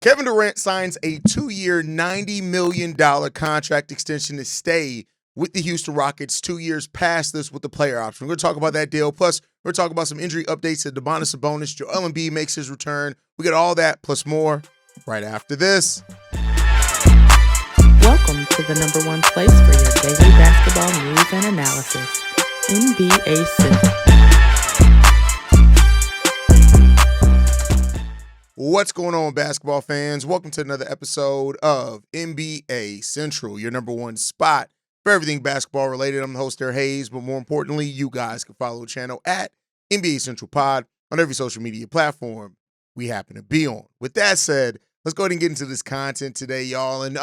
Kevin Durant signs a 2-year, $90 million contract extension to stay with the Houston Rockets 2 years past this with the player option. We're going to talk about that deal. Plus, we're going to talk about some injury updates to Domantas, Sabonis. Joel Embiid makes his return. We got all that plus more right after this. Welcome to the number one place for your daily basketball news and analysis, NBA Central. What's going on, basketball fans? Welcome to another episode of NBA Central, your number one spot for everything basketball related. I'm the host there, Hayes, but more importantly, you guys can follow the channel at NBA Central Pod on every social media platform we happen to be on. With that said, let's go ahead and get into this content today, y'all. And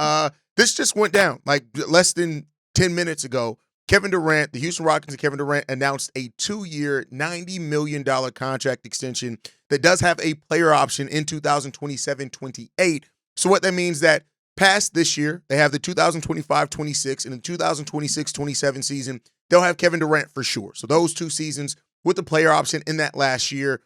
this just went down like less than 10 minutes ago. Kevin Durant, the Houston Rockets and Kevin Durant announced a 2-year, $90 million contract extension that does have a player option in 2027-28. So what that means that past this year, they have the 2025-26 and the 2026-27 season, they'll have Kevin Durant for sure. So those two seasons with the player option in that last year,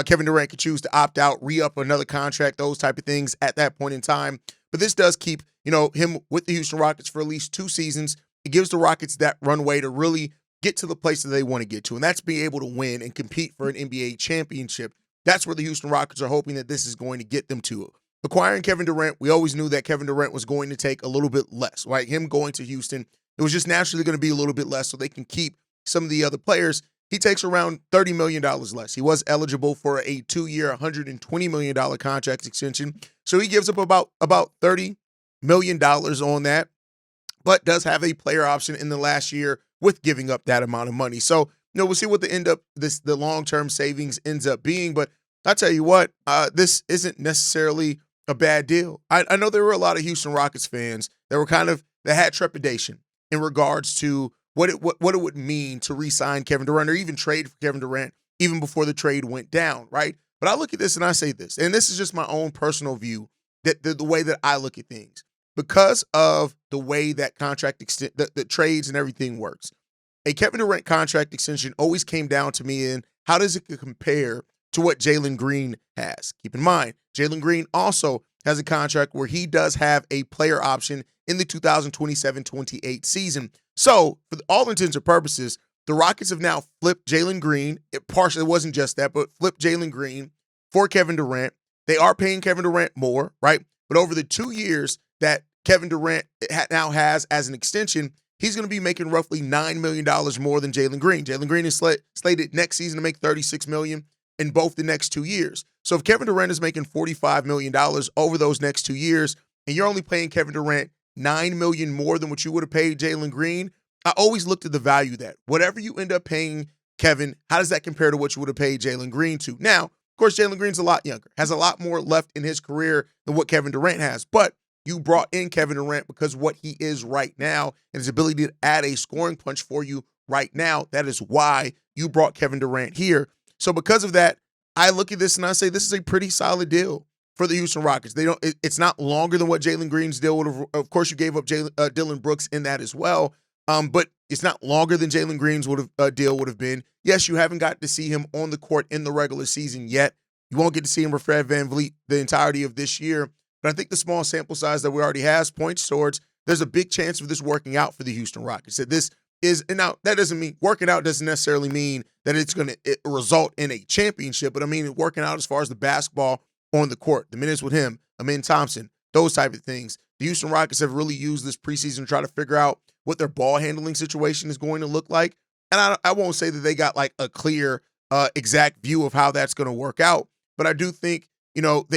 Kevin Durant could choose to opt out, re-up another contract, those type of things at that point in time. But this does keep, him with the Houston Rockets for at least 2 seasons. It gives the Rockets that runway to really get to the place that they want to get to, and that's being able to win and compete for an NBA championship. That's where the Houston Rockets are hoping that this is going to get them to. Acquiring Kevin Durant, we always knew that Kevin Durant was going to take a little bit less, right? Him going to Houston, it was just naturally going to be a little bit less so they can keep some of the other players. He takes around $30 million less. He was eligible for a 2-year, $120 million contract extension, so he gives up about $30 million on that, but does have a player option in the last year with giving up that amount of money. So, we'll see what the long-term savings ends up being. But I tell you what, this isn't necessarily a bad deal. I know there were a lot of Houston Rockets fans that had trepidation in regards to what it would mean to re-sign Kevin Durant or even trade for Kevin Durant even before the trade went down, right? But I look at this and I say this, and this is just my own personal view, that the way that I look at things. Because of the way that the trades and everything works, a Kevin Durant contract extension always came down to me in how does it compare to what Jalen Green has? Keep in mind, Jalen Green also has a contract where he does have a player option in the 2027-28 season. So, for all intents and purposes, the Rockets have now flipped Jalen Green. It wasn't just that, but flipped Jalen Green for Kevin Durant. They are paying Kevin Durant more, right? But over the 2 years that Kevin Durant now has as an extension, he's going to be making roughly $9 million more than Jalen Green. Jalen Green is slated next season to make $36 million in both the next 2 years. So if Kevin Durant is making $45 million over those next 2 years, and you're only paying Kevin Durant $9 million more than what you would have paid Jalen Green, I always looked at the value of that. Whatever you end up paying Kevin, how does that compare to what you would have paid Jalen Green to? Now, of course, Jalen Green's a lot younger, has a lot more left in his career than what Kevin Durant has, but you brought in Kevin Durant because what he is right now and his ability to add a scoring punch for you right now, that is why you brought Kevin Durant here. So because of that, I look at this and I say this is a pretty solid deal for the Houston Rockets. It's not longer than what Jalen Green's deal would have. Of course, you gave up Dillon Brooks in that as well, but it's not longer than Jalen Green's deal would have been. Yes, you haven't got to see him on the court in the regular season yet. You won't get to see him with Fred VanVleet the entirety of this year. But I think the small sample size that we already have points towards there's a big chance of this working out for the Houston Rockets. That this is, and now that doesn't mean working out doesn't necessarily mean that it's going to result in a championship, but I mean working out as far as the basketball on the court, the minutes with him, Amin Thompson, those type of things. The Houston Rockets have really used this preseason to try to figure out what their ball handling situation is going to look like. And I won't say that they got like a clear, exact view of how that's going to work out, but I do think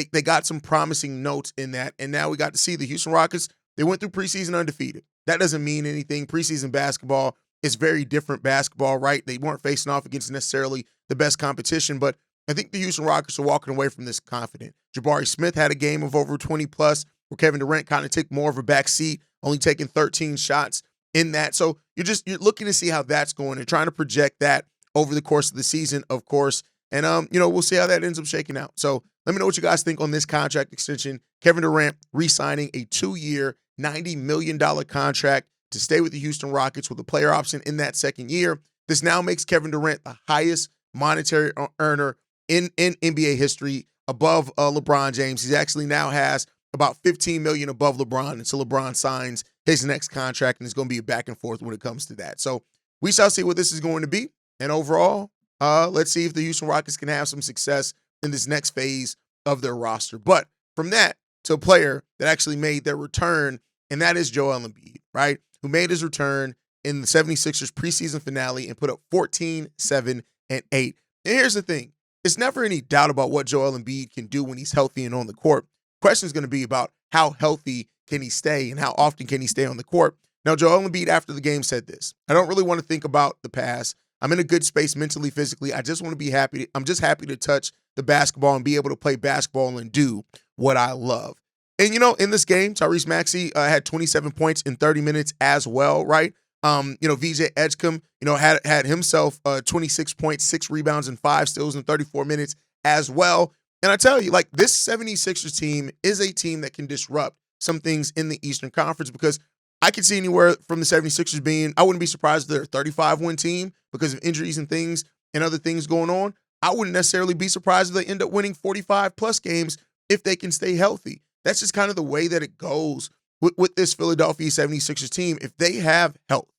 they got some promising notes in that, and now we got to see the Houston Rockets. They went through preseason undefeated. That doesn't mean anything. Preseason basketball is very different basketball, right? They weren't facing off against necessarily the best competition, but I think the Houston Rockets are walking away from this confident. Jabari Smith had a game of over 20-plus where Kevin Durant kind of took more of a back seat, only taking 13 shots in that. So you're looking to see how that's going and trying to project that over the course of the season, of course. And, we'll see how that ends up shaking out. So let me know what you guys think on this contract extension. Kevin Durant re-signing a 2-year, $90 million contract to stay with the Houston Rockets with a player option in that second year. This now makes Kevin Durant the highest monetary earner in NBA history above LeBron James. He actually now has about $15 million above LeBron until LeBron signs his next contract, and it's going to be a back and forth when it comes to that. So we shall see what this is going to be. And overall, let's see if the Houston Rockets can have some success in this next phase of their roster. But from that to a player that actually made their return, and that is Joel Embiid, right? Who made his return in the 76ers preseason finale and put up 14, 7, and 8. And here's the thing. There's never any doubt about what Joel Embiid can do when he's healthy and on the court. Question is going to be about how healthy can he stay and how often can he stay on the court. Now, Joel Embiid after the game said this: I don't really want to think about the past. I'm in a good space mentally, physically. I just want to be happy. I'm just happy to touch the basketball and be able to play basketball and do what I love. And, in this game, Tyrese Maxey had 27 points in 30 minutes as well, right? VJ Edgecombe, had himself 26 points, 6 rebounds, and 5 steals in 34 minutes as well. And I tell you, this 76ers team is a team that can disrupt some things in the Eastern Conference, because I could see anywhere from the 76ers being, I wouldn't be surprised if they're a 35-win team because of injuries and things and other things going on. I wouldn't necessarily be surprised if they end up winning 45-plus games if they can stay healthy. That's just kind of the way that it goes with this Philadelphia 76ers team. If they have health,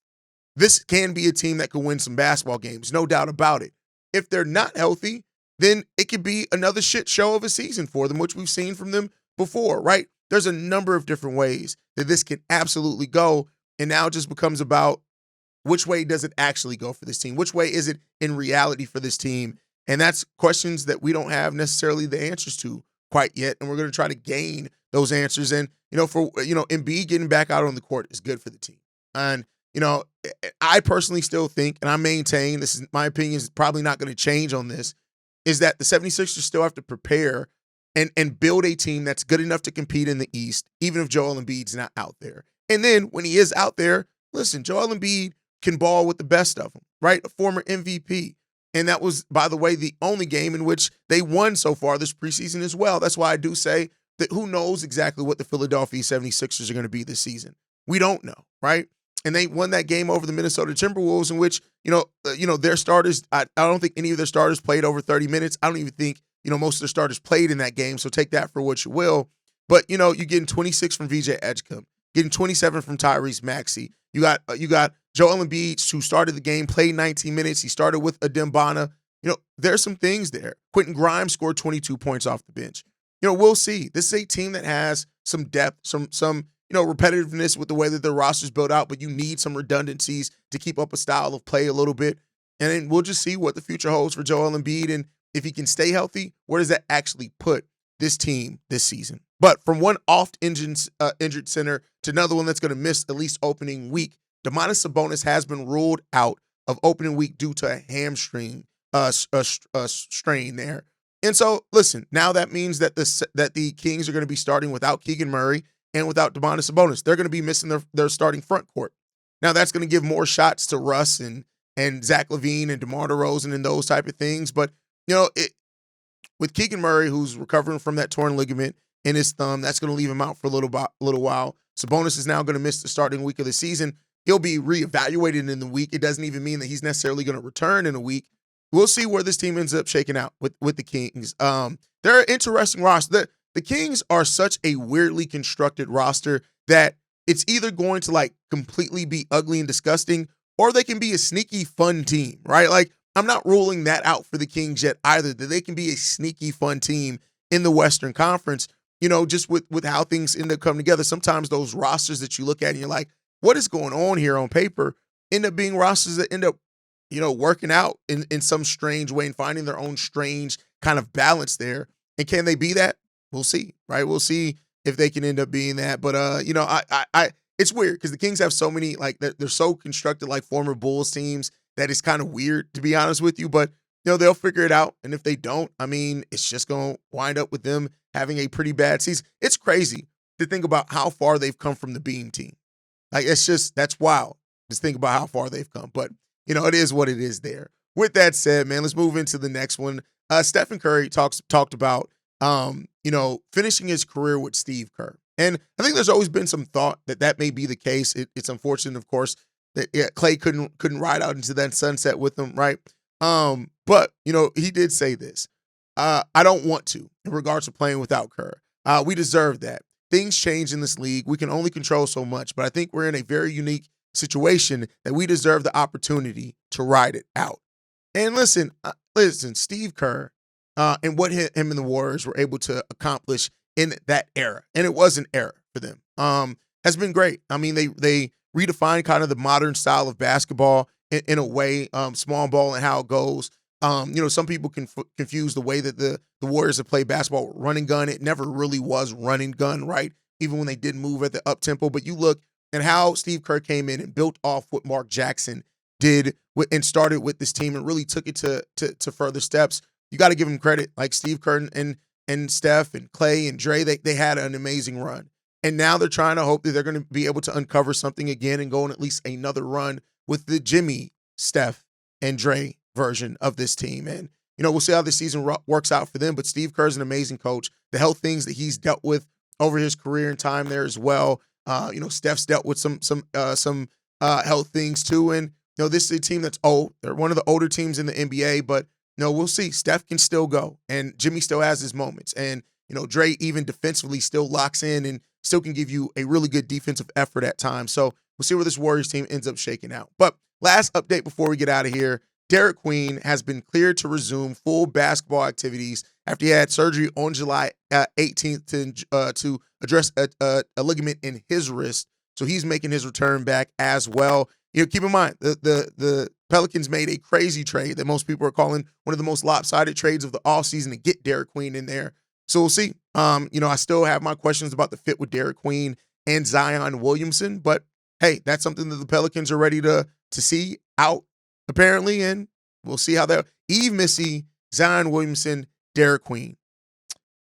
this can be a team that could win some basketball games, no doubt about it. If they're not healthy, then it could be another shit show of a season for them, which we've seen from them before, right? There's a number of different ways that this can absolutely go, and now it just becomes about which way does it actually go for this team? Which way is it in reality for this team? And that's questions that we don't have necessarily the answers to quite yet, and we're going to try to gain those answers. And, Embiid getting back out on the court is good for the team. And, I personally still think, and I maintain, this is my opinion, is probably not going to change on this, is that the 76ers still have to prepare and build a team that's good enough to compete in the East, even if Joel Embiid's not out there. And then when he is out there, listen, Joel Embiid can ball with the best of them, right? A former MVP. And that was, by the way, the only game in which they won so far this preseason as well. That's why I do say that who knows exactly what the Philadelphia 76ers are going to be this season. We don't know, right? And they won that game over the Minnesota Timberwolves, in which, their starters, I don't think any of their starters played over 30 minutes. I don't even think, most of their starters played in that game. So take that for what you will. But, you're getting 26 from VJ Edgecombe, getting 27 from Tyrese Maxey. You got Joel Embiid, who started the game, played 19 minutes. He started with a Dembana. There's some things there. Quentin Grimes scored 22 points off the bench. We'll see. This is a team that has some depth, some repetitiveness with the way that their roster's built out, but you need some redundancies to keep up a style of play a little bit. And then we'll just see what the future holds for Joel Embiid. And if he can stay healthy, where does that actually put this team this season? But from one injured center to another one that's going to miss at least opening week, Domantas Sabonis has been ruled out of opening week due to a hamstring strain there. And so, listen, now that means that the Kings are going to be starting without Keegan Murray and without Domantas Sabonis. They're going to be missing their starting front court. Now, that's going to give more shots to Russ and Zach LaVine and DeMar DeRozan and those type of things. But, with Keegan Murray, who's recovering from that torn ligament in his thumb, that's going to leave him out for a little while. Sabonis is now going to miss the starting week of the season. He'll be reevaluated in the week. It doesn't even mean that he's necessarily going to return in a week. We'll see where this team ends up shaking out with the Kings. They're an interesting roster. The Kings are such a weirdly constructed roster that it's either going to completely be ugly and disgusting, or they can be a sneaky fun team, right? I'm not ruling that out for the Kings yet either, that they can be a sneaky fun team in the Western Conference, just with how things end up coming together. Sometimes those rosters that you look at and you're like, what is going on here on paper, end up being rosters that end up, working out in some strange way and finding their own strange kind of balance there. And can they be that? We'll see, right? We'll see if they can end up being that. But, it's weird because the Kings have so many, they're so constructed like former Bulls teams that it's kind of weird, to be honest with you. But, they'll figure it out. And if they don't, it's just going to wind up with them having a pretty bad season. It's crazy to think about how far they've come from the Beam team. That's wild. Just think about how far they've come. But, it is what it is there. With that said, man, let's move into the next one. Stephen Curry talked about, finishing his career with Steve Kerr. And I think there's always been some thought that may be the case. It's unfortunate, of course, that Clay couldn't ride out into that sunset with him, right? But, he did say this. I don't want to in regards to playing without Kerr. We deserve that. Things change in this league. We can only control so much, but I think we're in a very unique situation that we deserve the opportunity to ride it out. And listen, Steve Kerr and what him and the Warriors were able to accomplish in that era, and it was an era for them, has been great. I mean, they redefined kind of the modern style of basketball in a way, small ball and how it goes. Some people can confuse the way that the Warriors have played basketball with run and gun. It never really was run and gun, right? Even when they did move at the up tempo. But you look at how Steve Kerr came in and built off what Mark Jackson did and started with this team and really took it to further steps. You got to give him credit. Like Steve Kerr and Steph and Clay and Dre, they had an amazing run. And now they're trying to hope that they're going to be able to uncover something again and go on at least another run with the Jimmy, Steph, and Dre version of this team. And, we'll see how this season works out for them. But Steve Kerr is an amazing coach. The health things that he's dealt with over his career and time there as well. Steph's dealt with some health things too. And, this is a team that's old. They're one of the older teams in the NBA, but we'll see. Steph can still go, and Jimmy still has his moments. And, Dre even defensively still locks in and still can give you a really good defensive effort at times. So we'll see where this Warriors team ends up shaking out. But last update before we get out of here, Derek Queen has been cleared to resume full basketball activities after he had surgery on July 18th to address a ligament in his wrist. So he's making his return back as well. Keep in mind, the Pelicans made a crazy trade that most people are calling one of the most lopsided trades of the offseason to get Derek Queen in there. So we'll see. I still have my questions about the fit with Derek Queen and Zion Williamson, but hey, that's something that the Pelicans are ready to see out, apparently, and we'll see how that Eve Missy, Zion Williamson, Derek Queen.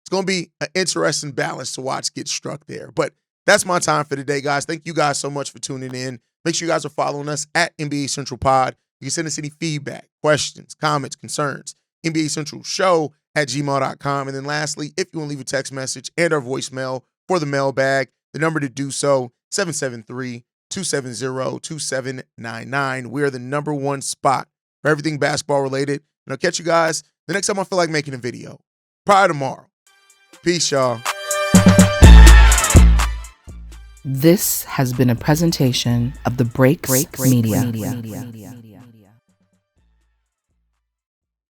It's going to be an interesting balance to watch get struck there. But that's my time for today, guys. Thank you guys so much for tuning in. Make sure you guys are following us at NBA Central Pod. You can send us any feedback, questions, comments, concerns, NBA Central Show at gmail.com. And then lastly, if you want to leave a text message and our voicemail for the mailbag, the number to do so, 773-270-2799. We are the number one spot for everything basketball related. And I'll catch you guys the next time I feel like making a video. Probably tomorrow. Peace, y'all. This has been a presentation of the Break Media.